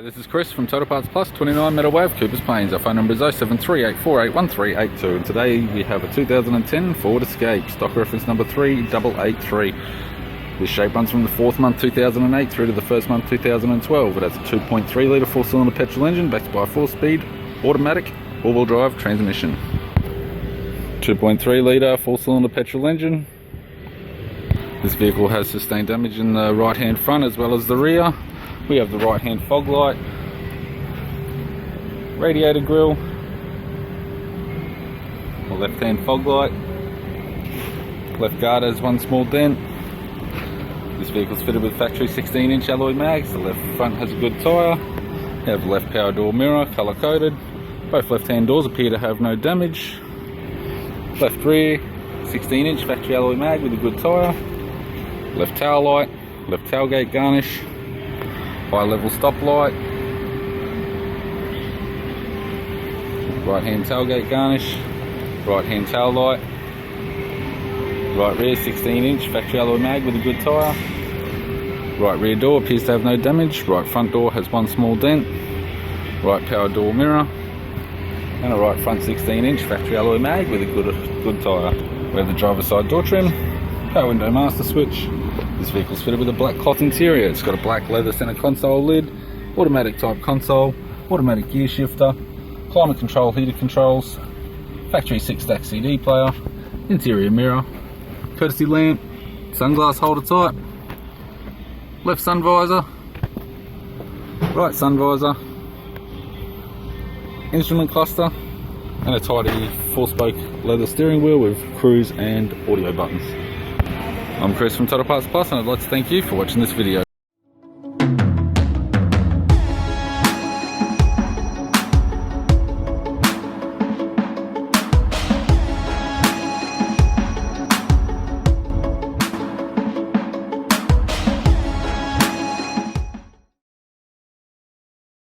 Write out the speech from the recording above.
Hi, this is Chris from Total Parts Plus, 29 Meadow Ave, Coopers Plains. Our phone number is 0738481382, and today we have a 2010 Ford Escape, stock reference number 3883. This shape runs from the 4th month 2008 through to the 1st month 2012. It has a 2.3 litre 4-cylinder petrol engine backed by a 4-speed automatic all-wheel drive transmission. 2.3 litre 4-cylinder petrol engine. This vehicle has sustained damage in the right hand front as well as the rear. We have the right hand fog light, radiator grille, the left hand fog light, left guard has one small dent. This vehicle is fitted with factory 16-inch alloy mags. The left front has a good tyre. We have the left power door mirror, colour coded. Both left hand doors appear to have no damage. Left rear, 16-inch factory alloy mag with a good tyre. Left tail light, left tailgate garnish. High level stop light, right hand tailgate garnish, right hand tail light, right rear 16-inch factory alloy mag with a good tyre, right rear door appears to have no damage, right front door has one small dent, right power door mirror, and a right front 16-inch factory alloy mag with a good tyre. We have the driver's side door trim, power window master switch. This vehicle is fitted with a black cloth interior. It's got a black leather center console lid, automatic type console, automatic gear shifter, climate control heater controls, factory 6-stack CD player, interior mirror, courtesy lamp, sunglass holder type, left sun visor, right sun visor, instrument cluster, and a tidy 4-spoke leather steering wheel with cruise and audio buttons. I'm Chris from Total Parts Plus, and I'd like to thank you for watching this video.